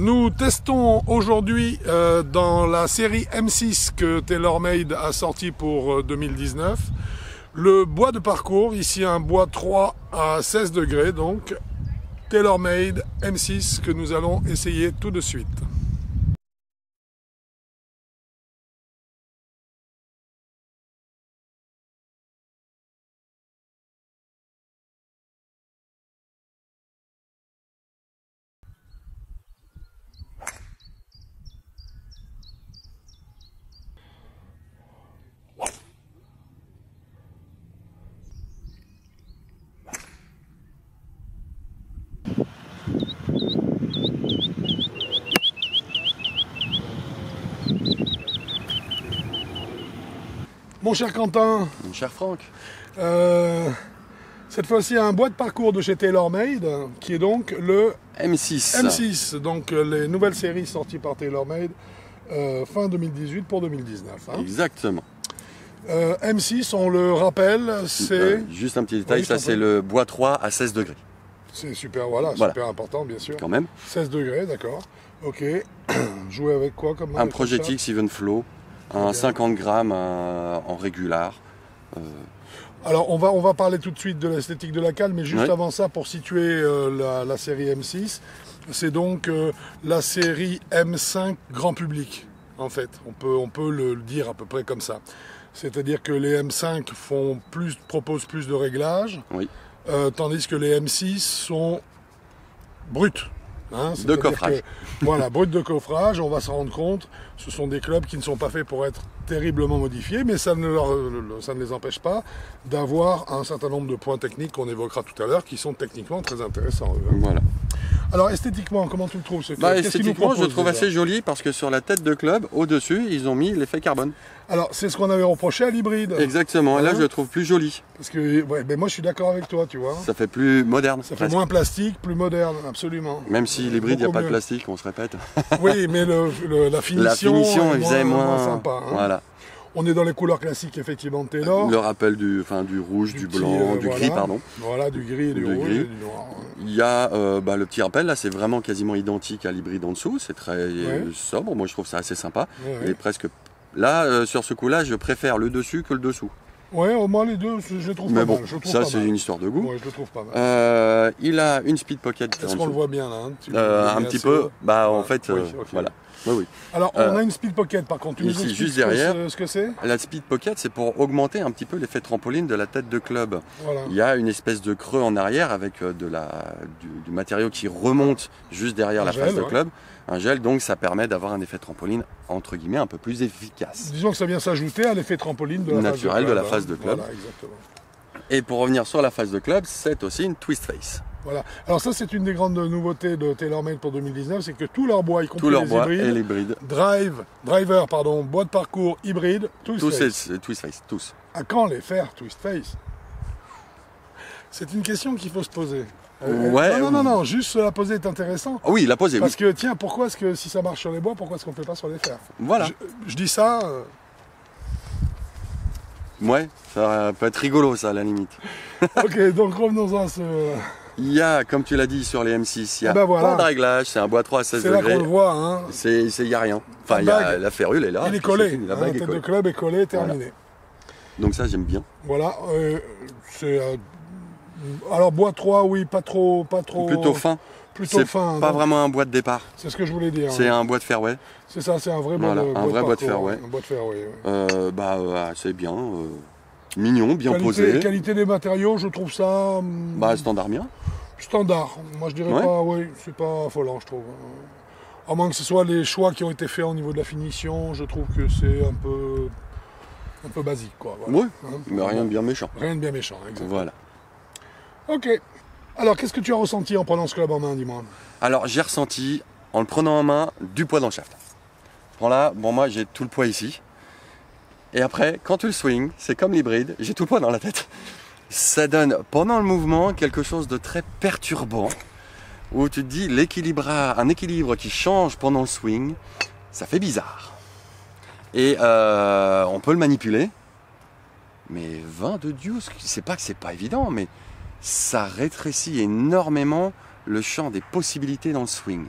Nous testons aujourd'hui dans la série M6 que TaylorMade a sorti pour 2019 le bois de parcours, ici un bois 3 à 16 degrés, donc TaylorMade M6 que nous allons essayer tout de suite. Mon cher Quentin, mon cher Franck, cette fois-ci un bois de parcours de chez TaylorMade qui est donc le M6. M6, donc les nouvelles séries sorties par TaylorMade fin 2018 pour 2019. Hein. Exactement. M6, on le rappelle, c'est... juste un petit détail, Oui, ça c'est le bois 3 à 16 degrés. C'est super, voilà, super important bien sûr. Quand même. 16 degrés, d'accord. Ok. Jouer avec quoi comme un Project-X Even Flow, un 50 grammes en régular. Alors on va parler tout de suite de l'esthétique de la cale, mais juste avant ça, pour situer la série M6, c'est donc la série M5 grand public, en fait. On peut le dire à peu près comme ça. C'est-à-dire que les M5 proposent plus de réglages, tandis que les M6 sont bruts. Hein, de coffrage. Voilà, brut de coffrage, on va se rendre compte, ce sont des clubs qui ne sont pas faits pour être terriblement modifiés, mais ça ne les empêche pas d'avoir un certain nombre de points techniques qu'on évoquera tout à l'heure, qui sont techniquement très intéressants. Voilà. Alors esthétiquement, comment tu le trouves ce esthétiquement, je trouve assez joli parce que sur la tête de club, au-dessus, ils ont mis l'effet carbone. Alors c'est ce qu'on avait reproché à l'hybride. Exactement, et là je le trouve plus joli. Parce que moi je suis d'accord avec toi, tu vois. Ça fait plus moderne. Ça fait moins plastique, plus moderne, absolument. Même si l'hybride, il n'y a pas de plastique, on se répète. Oui, mais la finition est moins sympa. Hein. Voilà. On est dans les couleurs classiques, effectivement, de Taylor. Le rappel du rouge, du blanc, du gris, pardon. Voilà, du gris et du rouge et du noir. Il y a le petit rappel, là, c'est vraiment quasiment identique à l'hybride en dessous. C'est très sobre, moi je trouve ça assez sympa. Il est presque... Là, sur ce coup-là, je préfère le dessus que le dessous. Ouais, au moins les deux, je les trouve mais pas bon, mal. ça c'est une histoire de goût. Ouais, je le trouve pas mal. Il a une speed pocket. Est-ce qu'on le voit bien là un petit peu. En fait, voilà. Oui. Alors, on a une speed pocket par contre. Tu nous expliques juste derrière, ce que c'est ? La speed pocket, c'est pour augmenter un petit peu l'effet trampoline de la tête de club. Voilà. Il y a une espèce de creux en arrière avec du matériau qui remonte juste derrière la face de club. Un gel, donc ça permet d'avoir un effet trampoline entre guillemets un peu plus efficace. Disons que ça vient s'ajouter à l'effet trampoline naturel de la face de club. Voilà, exactement. Et pour revenir sur la face de club, c'est aussi une twist face. Voilà. Alors ça, c'est une des grandes nouveautés de TaylorMade pour 2019, c'est que tous leurs bois, y compris les hybrides, driver, bois de parcours hybride, twist face, tous. À quand les faire twist face? C'est une question qu'il faut se poser. Non, juste la poser est intéressant. Oui, la poser, Parce que tiens, pourquoi est-ce que si ça marche sur les bois, pourquoi est-ce qu'on ne fait pas sur les fers? Voilà. Je dis ça. Ouais, ça peut être rigolo ça à la limite. Ok, donc revenons à ce... Il y a, comme tu l'as dit sur les M6, il y a pas de réglage, c'est un bois 3 à 16 degrés. C'est là qu'on le voit. Hein. Il n'y a rien. Enfin, la ferrule est là. Il est collé. La tête de club est collée, terminé. Voilà. Donc ça, j'aime bien. Voilà. Alors bois 3, oui, pas trop... Plutôt fin. Plutôt fin. C'est pas vraiment un bois de départ. C'est ce que je voulais dire. C'est un bois de fairway. C'est ça, c'est un vrai bois de fairway. Un bois de fairway. C'est bien. Mignon, bien posé. Qualité des matériaux, je trouve ça... standard bien. Standard. Moi, je dirais pas... Oui, c'est pas affolant, je trouve. À moins que ce soit les choix qui ont été faits au niveau de la finition, je trouve que c'est un peu basique, quoi. Voilà. Oui, mais rien de bien méchant. Rien de bien méchant, exactement. Voilà. Ok. Alors, qu'est-ce que tu as ressenti en prenant ce club en main, dis-moi? Alors, j'ai ressenti, en le prenant en main, du poids dans le shaft. Là, moi, j'ai tout le poids ici. Et après, quand tu le swings, c'est comme l'hybride, j'ai tout le poids dans la tête. Ça donne, pendant le mouvement, quelque chose de très perturbant, où tu te dis, un équilibre qui change pendant le swing, ça fait bizarre. Et on peut le manipuler, mais 20 de Dieu, c'est pas que c'est pas évident, mais ça rétrécit énormément le champ des possibilités dans le swing.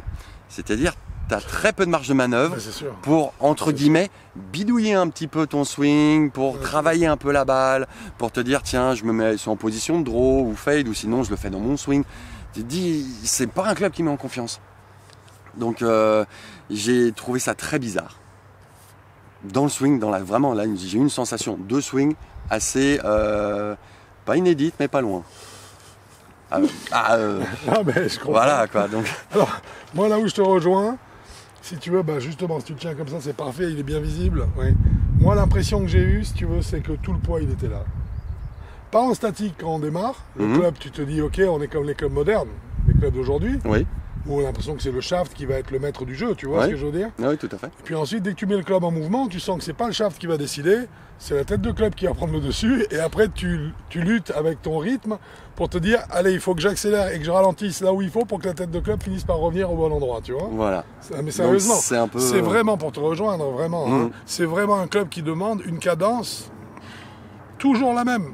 C'est-à-dire, tu as très peu de marge de manœuvre sûr. pour, entre guillemets, bidouiller un petit peu ton swing, pour travailler un peu la balle, pour te dire, tiens, je me mets en position de draw ou fade, ou sinon je le fais dans mon swing. Tu te dis, c'est pas un club qui met en confiance. Donc, j'ai trouvé ça très bizarre. Dans le swing, vraiment, là, j'ai eu une sensation de swing assez, pas inédite, mais pas loin. Ah, mais je comprends. Voilà, quoi. Donc... Alors, moi, là où je te rejoins, si tu veux, bah justement, si tu le tiens comme ça, c'est parfait, il est bien visible. Oui. Moi, l'impression que j'ai eue, si tu veux, c'est que tout le poids, il était là. Pas en statique quand on démarre. Le club, tu te dis, ok, on est comme les clubs modernes, les clubs d'aujourd'hui. Oui. Où on a l'impression que c'est le shaft qui va être le maître du jeu, tu vois ce que je veux dire? Oui, tout à fait. Et puis ensuite, dès que tu mets le club en mouvement, tu sens que c'est pas le shaft qui va décider, c'est la tête de club qui va prendre le dessus, et après tu luttes avec ton rythme pour te dire, allez, il faut que j'accélère et que je ralentisse là où il faut pour que la tête de club finisse par revenir au bon endroit, tu vois? Voilà. Mais sérieusement, c'est vraiment pour te rejoindre, vraiment. Hein, c'est vraiment un club qui demande une cadence toujours la même,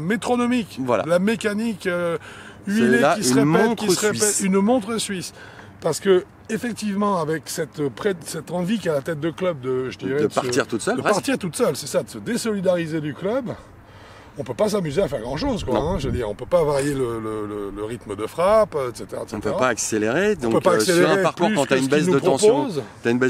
métronomique, voilà. La mécanique huilée qui se répète, une montre suisse. Parce que effectivement, avec cette envie qu'a la tête de club de partir toute seule, c'est ça, de se désolidariser du club, on peut pas s'amuser à faire grand chose, quoi. Hein, je veux dire, on peut pas varier le rythme de frappe, etc. On peut pas accélérer. Donc, on peut pas accélérer sur un parcours, quand tu as une baisse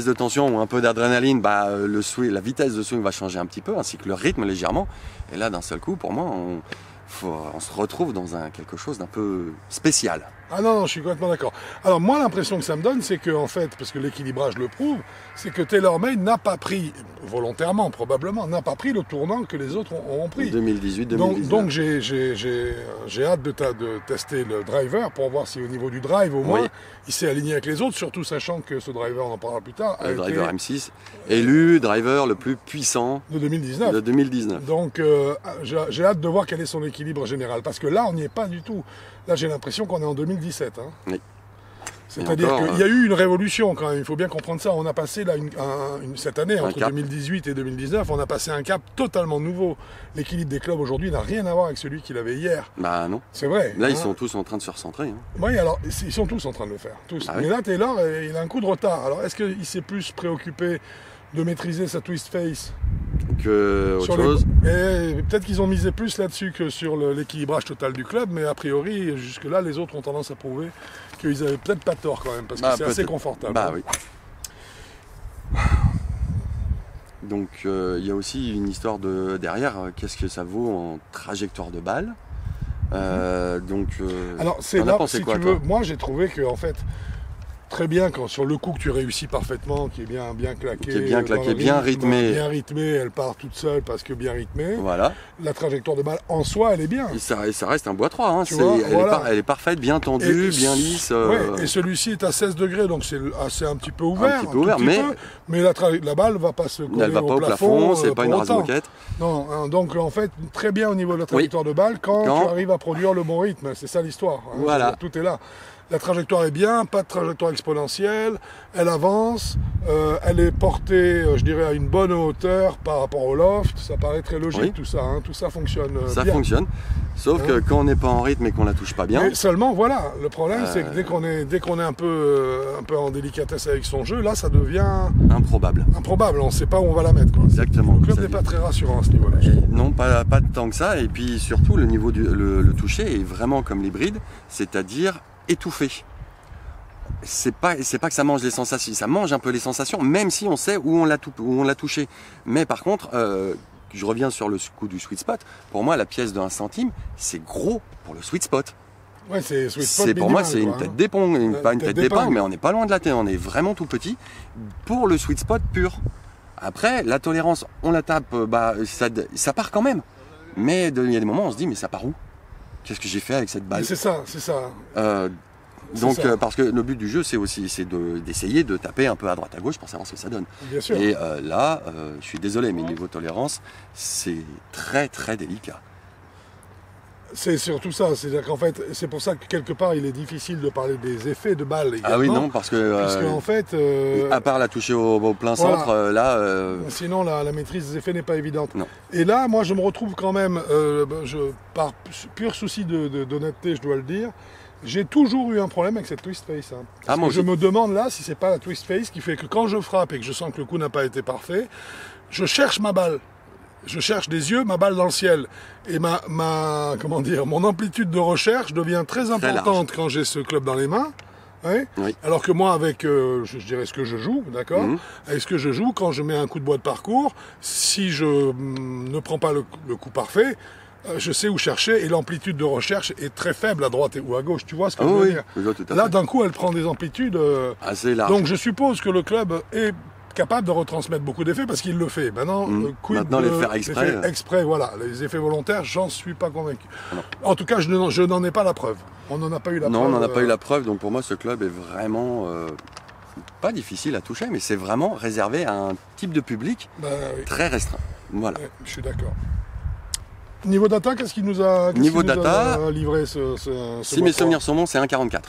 de tension, ou un peu d'adrénaline, bah, la vitesse de swing va changer un petit peu, ainsi que le rythme légèrement. Et là, d'un seul coup, pour moi, on se retrouve dans quelque chose d'un peu spécial. Ah non, je suis complètement d'accord. Alors moi, l'impression que ça me donne, c'est que en fait, parce que l'équilibrage le prouve, c'est que TaylorMade n'a pas pris, volontairement probablement, n'a pas pris le tournant que les autres ont pris. 2018-2019. Donc j'ai hâte de tester le driver pour voir si au niveau du drive, au moins, il s'est aligné avec les autres, surtout sachant que ce driver, on en parlera plus tard, le driver M6, élu driver le plus puissant de 2019. Donc j'ai hâte de voir quel est son équilibre général, parce que là, on n'y est pas du tout. Là, j'ai l'impression qu'on est en 2017. Hein. Oui. C'est-à-dire qu'il y a eu une révolution quand même, il faut bien comprendre ça. On a passé là, cette année, entre 2018 et 2019, on a passé un cap totalement nouveau. L'équilibre des clubs aujourd'hui n'a rien à voir avec celui qu'il avait hier. Bah non. C'est vrai. Là, ils sont tous en train de se recentrer. Hein. Oui, alors, ils sont tous en train de le faire. Tous. Ah, mais oui. là, Taylor, il a un coup de retard. Alors, est-ce qu'il s'est plus préoccupé de maîtriser sa twist face que autre chose. Peut-être qu'ils ont misé plus là-dessus que sur l'équilibrage total du club, mais a priori, jusque-là, les autres ont tendance à prouver qu'ils avaient peut-être pas tort quand même, parce que c'est assez confortable. Bah oui. Donc il y a aussi une histoire derrière, qu'est-ce que ça vaut en trajectoire de balle. Alors c'est là, si tu veux, moi j'ai trouvé que en fait, très bien quand sur le coup que tu réussis parfaitement, qui est bien claqué, bien rythmé, elle part toute seule parce que bien rythmée. Voilà. La trajectoire de balle en soi, elle est bien. Et ça reste un bois 3, hein. Elle est parfaite, bien tendue, bien lisse. Ouais, et celui-ci est à 16 degrés, donc c'est un petit peu ouvert. Mais la balle va pas se coller au plafond, c'est pas une rase-moquette. Non, donc en fait, très bien au niveau de la trajectoire de balle quand tu arrives à produire le bon rythme. C'est ça l'histoire. Hein, voilà. Tout est là. La trajectoire est bien, pas de trajectoire exponentielle, elle avance, elle est portée, je dirais, à une bonne hauteur par rapport au loft, ça paraît très logique tout ça, hein, tout ça fonctionne bien. Ça fonctionne, sauf que quand on n'est pas en rythme et qu'on la touche pas bien... Mais seulement, voilà, le problème c'est que dès qu'on est un peu en délicatesse avec son jeu, là ça devient... Improbable, on ne sait pas où on va la mettre. Quoi. Exactement. Le club n'est pas très rassurant à ce niveau-là. Non, pas tant que ça, et puis surtout le niveau le toucher est vraiment comme l'hybride, c'est-à-dire étouffé. C'est pas que ça mange les sensations, ça mange un peu les sensations, même si on sait où on l'a touché. Mais par contre, je reviens sur le coup du sweet spot. Pour moi, la pièce de 1 centime, c'est gros pour le sweet spot. Ouais, c'est sweet spot pour moi, c'est une tête d'épingle, pas une tête d'épingle, mais on n'est pas loin de la tête. On est vraiment tout petit pour le sweet spot pur. Après, la tolérance, on la tape, ça part quand même. Mais il y a des moments où on se dit, mais ça part où? Qu'est-ce que j'ai fait avec cette balle? C'est ça. Parce que le but du jeu, c'est d'essayer de taper un peu à droite à gauche pour savoir ce que ça donne. Bien sûr. Et là, je suis désolé, mais niveau tolérance, c'est très très délicat. C'est surtout ça, c'est-à-dire qu'en fait, c'est pour ça que quelque part, il est difficile de parler des effets de balle également. Ah oui, non, parce que en fait, à part la toucher au plein centre, là... Sinon, la maîtrise des effets n'est pas évidente. Non. Et là, moi, je me retrouve quand même, par pur souci d'honnêteté, je dois le dire, J'ai toujours eu un problème avec cette twist face. Hein. Parce que je me demande là si c'est pas la twist face qui fait que quand je frappe et que je sens que le coup n'a pas été parfait, je cherche ma balle. Je cherche des yeux ma balle dans le ciel. Et comment dire, mon amplitude de recherche devient très importante quand j'ai ce club dans les mains. Ouais. Oui. Alors que moi, avec, je dirais ce que je joue, d'accord, avec ce que je joue, quand je mets un coup de bois de parcours, si je ne prends pas le coup parfait, je sais où chercher et l'amplitude de recherche est très faible à droite ou à gauche. Tu vois ce que je veux dire? Là, d'un coup, elle prend des amplitudes assez larges. Donc, je suppose que le club est capable de retransmettre beaucoup d'effets parce qu'il le fait. Maintenant, les faire exprès, voilà, les effets volontaires, j'en suis pas convaincu. En tout cas, je n'en ai pas la preuve. On n'en a pas eu la preuve. Non, on n'en a pas eu la preuve. Donc pour moi, ce club est vraiment pas difficile à toucher, mais c'est vraiment réservé à un type de public très restreint. Voilà. Ouais, je suis d'accord. Niveau data, qu'est-ce qu'il nous a livré si mes souvenirs sont bons, c'est 1,44.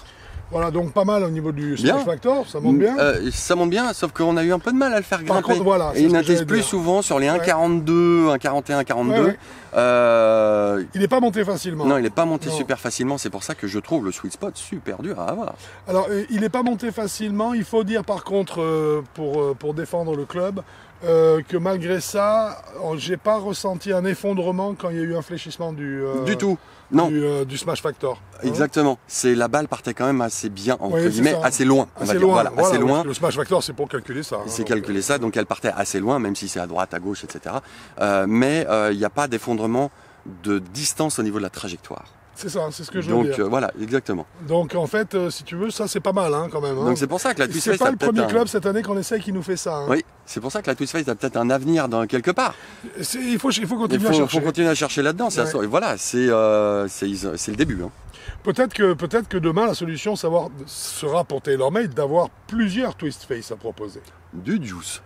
Voilà, donc pas mal au niveau du smash factor, ça monte bien. Ça monte bien, sauf qu'on a eu un peu de mal à le faire grimper. Par contre, voilà, et il n'intègre plus souvent sur les 1,42, 1,41, 1,42. Il n'est pas monté facilement. Non, il n'est pas monté super facilement, c'est pour ça que je trouve le sweet spot super dur à avoir. Alors, il n'est pas monté facilement, il faut dire par contre, pour défendre le club, que malgré ça, j'ai pas ressenti un effondrement quand il y a eu un fléchissement du tout. Non. Du smash factor. Exactement. C'est la balle partait quand même assez bien, entre guillemets, assez loin. Assez loin. Assez loin. Le smash factor, c'est pour calculer ça. C'est calculer ça, donc elle partait assez loin, même si c'est à droite, à gauche, etc. Mais il n'y a pas d'effondrement de distance au niveau de la trajectoire. C'est ça, c'est ce que je veux dire. Donc voilà, exactement. Donc en fait, si tu veux, ça c'est pas mal quand même. Donc c'est pour ça que la Twist Face. C'est pas le premier club cette année qu'on essaye qui nous fait ça. Oui, c'est pour ça que la Twist Face a peut-être un avenir dans quelque part. Il faut continuer à chercher. Il faut continuer à chercher là-dedans. Ouais. Voilà, c'est le début. Hein. Peut-être que demain la solution sera pour TaylorMade d'avoir plusieurs Twist Face à proposer. Du juice.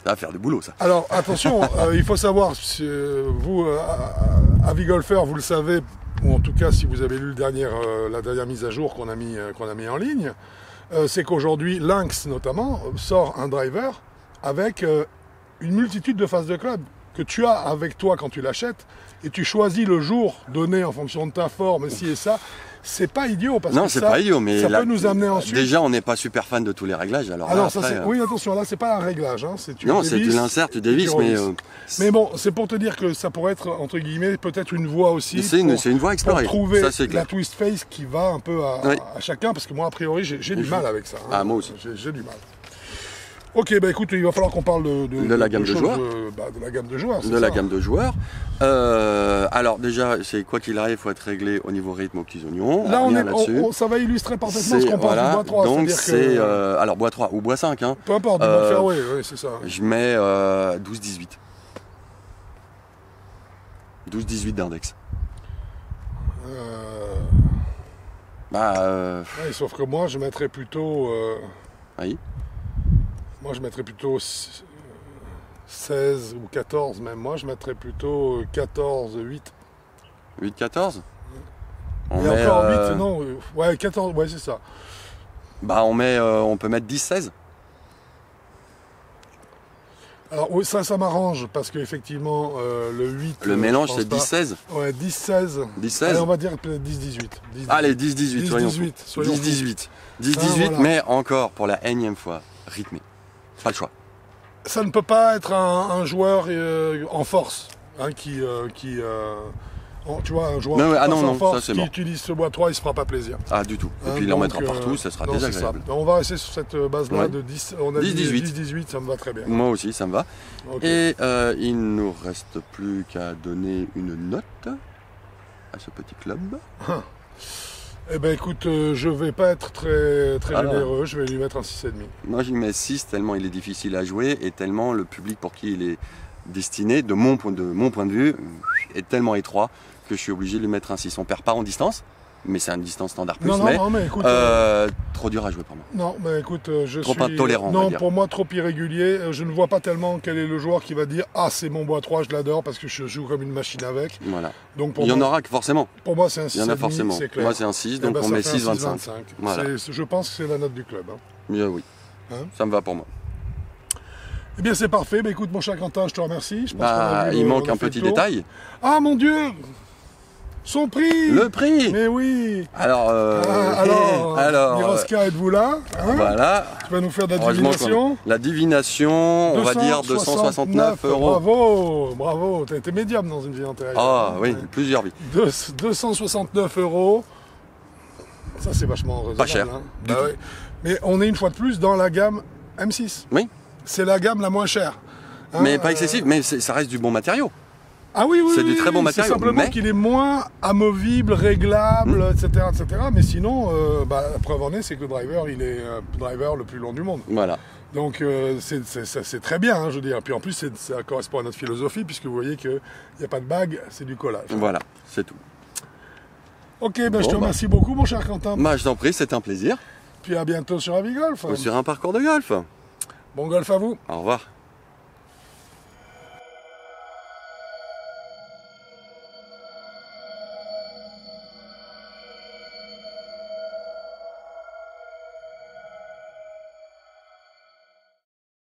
Ça va faire du boulot ça. Alors attention, il faut savoir, vous, avis golfeur, vous le savez. Ou en tout cas, si vous avez lu la dernière mise à jour qu'on a mis en ligne, c'est qu'aujourd'hui, Lynx notamment sort un driver avec une multitude de phases de club que tu as avec toi quand tu l'achètes et tu choisis le jour donné en fonction de ta forme, ci et ça. C'est pas idiot parce que pas idiot, mais ça peut nous amener ensuite. Déjà, on n'est pas super fan de tous les réglages. Alors oui, attention, là, c'est pas un réglage. Hein, tu l'insères, tu dévisses, mais bon, c'est pour te dire que ça pourrait être entre guillemets peut-être une voie aussi. C'est une voie à explorer. Pour trouver la twist face qui va un peu à chacun, parce que moi, a priori, j'ai du mal avec ça. Hein. Ah, moi aussi. J'ai du mal. Ok, bah écoute, il va falloir qu'on parle de la gamme de joueurs. De la gamme de joueurs. La gamme de joueurs. Alors déjà, c'est quoi qu'il arrive, il faut être réglé au niveau rythme aux petits oignons. Là, ça va illustrer parfaitement ce qu'on pense du bois 3. Donc c'est alors bois 3 ou bois 5. Hein. Peu importe, du bois fairway, c'est ça. Je mets 12-18. 12-18 d'index. Sauf que moi, je mettrais plutôt... Oui. Moi, je mettrais plutôt 16 ou 14 même. Moi, je mettrais plutôt 14, 8. 8-14 Et encore 8, non. Ouais, 14, ouais, c'est ça. Bah, on peut mettre 10-16. Alors, oui, ça m'arrange parce qu'effectivement, le 8... Le mélange, c'est 10-16 Ouais, 10-16. 10-16 Allez, on va dire 10-18. Allez, 10-18, soyons 10-18. 10-18, mais encore, pour la énième fois, rythmé. Pas le choix. Ça ne peut pas être un joueur en force, hein, tu vois, un joueur en force qui utilise ce bois 3, il ne se fera pas plaisir. Ah, du tout. Et puis il en mettra partout, ça sera désagréable. On va rester sur cette base-là de 10. On a 10-18, ça me va très bien. Moi aussi, ça me va. Okay. Et il ne nous reste plus qu'à donner une note à ce petit club. Eh ben écoute, je vais pas être très généreux, je vais lui mettre un 6,5. Moi je lui mets 6 tellement il est difficile à jouer et tellement le public pour qui il est destiné, de mon point de vue, est tellement étroit que je suis obligé de lui mettre un 6. On perd pas en distance, mais c'est une distance standard plus, mais écoute, trop dur à jouer pour moi. Non, mais écoute, je trop suis... intolérant. Non, pour moi, trop irrégulier. Je ne vois pas tellement quel est le joueur qui va dire « Ah, c'est mon bois 3, je l'adore parce que je joue comme une machine avec. » Voilà. Donc, il y en aura forcément. Pour moi, c'est un 6,5. Il y en a forcément. C'est clair. Moi, c'est un 6, donc on met 6,25. Voilà. Je pense que c'est la note du club. Hein. Oui, ça me va pour moi. Eh bien, c'est parfait. Bah, écoute, mon cher Quentin, je te remercie. Je pense il manque un petit détail. Ah, mon Dieu! Son prix. Le prix. Mais oui. Alors, Miroska, êtes-vous là, hein? Voilà. Tu vas nous faire de la divination. La divination, on va dire 269 €. Bravo, bravo. T'as été médium dans une vie antérieure. Ah oui, plusieurs vies. 269 €. Ça, c'est vachement raisonnable. Pas cher. Hein. Bah ouais. Mais on est une fois de plus dans la gamme M6. Oui. C'est la gamme la moins chère. Hein, Mais pas excessif, mais ça reste du bon matériau. Ah oui, oui, c'est du très bon matériau. C'est simplement qu'il est moins amovible, réglable, etc., etc. Mais sinon, la preuve en est, c'est que le driver, il est le driver le plus long du monde. Voilà. Donc c'est très bien, hein, je veux dire. Puis en plus, ça correspond à notre philosophie, puisque vous voyez qu'il n'y a pas de bague, c'est du collage. Voilà, c'est tout. Ok, je te remercie beaucoup, mon cher Quentin. Je t'en prie, c'était un plaisir. Puis à bientôt sur Avigolf. Sur un parcours de golf. Bon golf à vous. Au revoir.